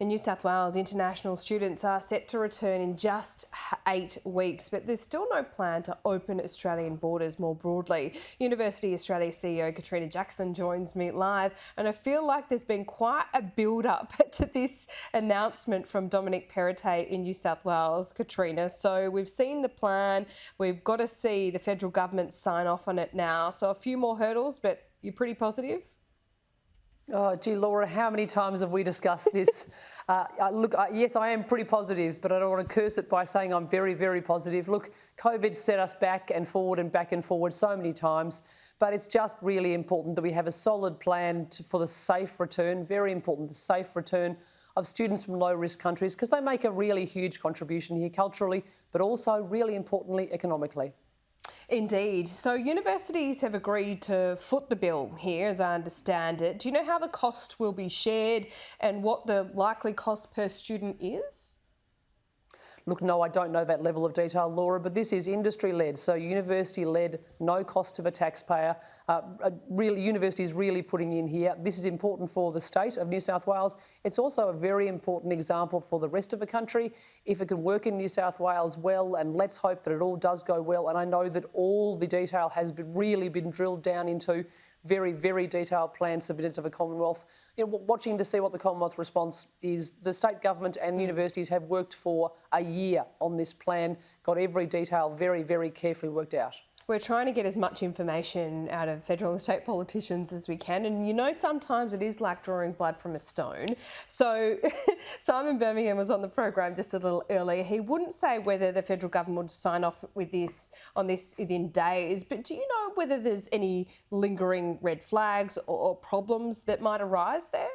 In New South Wales, international students are set to return in just 8 weeks, but there's still no plan to open Australian borders more broadly. University Australia CEO Catriona Jackson joins me live, and I feel like there's been quite a build-up to this announcement from Dominic Perrottet in New South Wales, Catriona. So we've seen the plan, we've got to see the federal government sign off on it now. So a few more hurdles, but you're pretty positive? Oh, gee, Laura, how many times have we discussed this? Yes, I am pretty positive, but I don't want to curse it by saying I'm very, very positive. Look, COVID set us back and forward so many times, but it's just really important that we have a solid plan for the safe return, very important, the safe return of students from low-risk countries, because they make a really huge contribution here culturally, but also, really importantly, economically. Indeed. So universities have agreed to foot the bill here, as I understand it. Do you know how the cost will be shared and what the likely cost per student is? Look, no, I don't know that level of detail, Laura, but this is industry-led, so university-led, no cost to the taxpayer. Universities really putting in here. This is important for the state of New South Wales. It's also a very important example for the rest of the country. If it can work in New South Wales well, and let's hope that it all does go well, and I know that all the detail has really been drilled down into very, very detailed plans submitted to the Commonwealth. You know, watching to see what the Commonwealth response is. The state government and universities have worked for a year on this plan, got every detail very, very carefully worked out. We're trying to get as much information out of federal and state politicians as we can, and you know sometimes it is like drawing blood from a stone. So Simon Birmingham was on the program just a little earlier. He wouldn't say whether the federal government would sign off with this within days, but do you know whether there's any lingering red flags or problems that might arise there?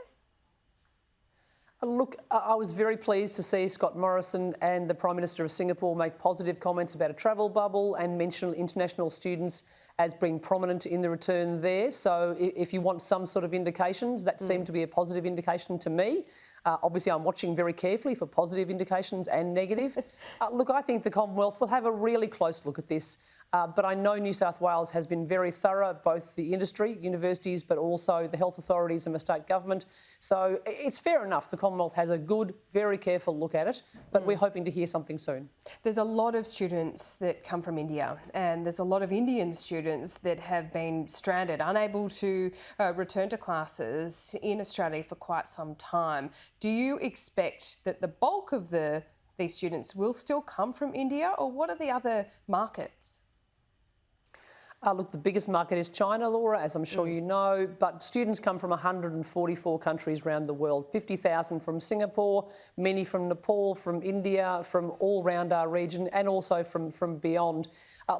Look, I was very pleased to see Scott Morrison and the Prime Minister of Singapore make positive comments about a travel bubble and mention international students as being prominent in the return there. So if you want some sort of indications, that seemed to be a positive indication to me. Obviously, I'm watching very carefully for positive indications and negative. Look, I think the Commonwealth will have a really close look at this, but I know New South Wales has been very thorough, both the industry, universities, but also the health authorities and the state government. So it's fair enough. The Commonwealth has a good, very careful look at it, but we're hoping to hear something soon. There's a lot of students that come from India, and there's a lot of Indian students that have been stranded, unable to return to classes in Australia for quite some time. Do you expect that the bulk of these students will still come from India, or what are the other markets? Look, the biggest market is China, Laura, as I'm sure you know, but students come from 144 countries around the world, 50,000 from Singapore, many from Nepal, from India, from all around our region, and also from beyond.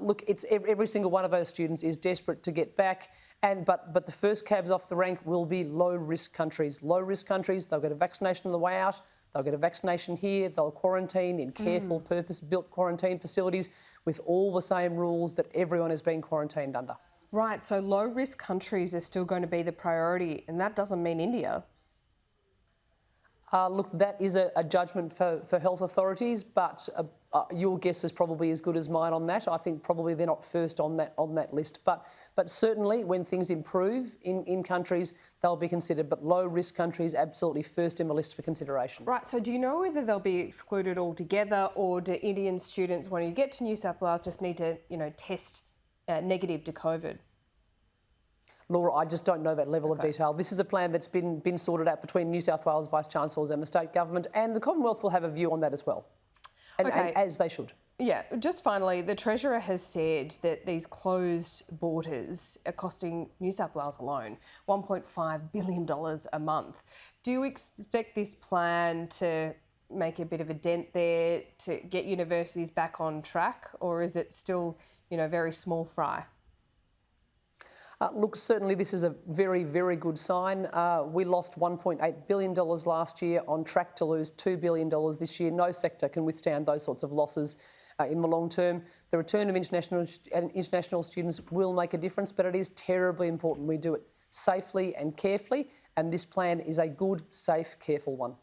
Look, it's every single one of those students is desperate to get back, but the first cabs off the rank will be low-risk countries. Low-risk countries, they'll get a vaccination on the way out, they'll get a vaccination here, they'll quarantine in careful, purpose-built quarantine facilities with all the same rules that everyone is being quarantined under. Right, so low-risk countries are still going to be the priority, and that doesn't mean India. Look, that is a judgment for health authorities, but your guess is probably as good as mine on that. I think probably they're not first on that list. But certainly when things improve in countries, they'll be considered. But low-risk countries, absolutely first in the list for consideration. Right, so do you know whether they'll be excluded altogether, or do Indian students, when you get to New South Wales, just need to, test negative to COVID? Laura, I just don't know that level of detail. This is a plan that's been sorted out between New South Wales Vice-Chancellors and the state government, and the Commonwealth will have a view on that as well, and as they should. Yeah, just finally, the Treasurer has said that these closed borders are costing New South Wales alone $1.5 billion a month. Do you expect this plan to make a bit of a dent there to get universities back on track, or is it still, very small fry? Look, certainly this is a very, very good sign. We lost $1.8 billion last year, on track to lose $2 billion this year. No sector can withstand those sorts of losses in the long term. The return of international students will make a difference, but it is terribly important we do it safely and carefully, and this plan is a good, safe, careful one.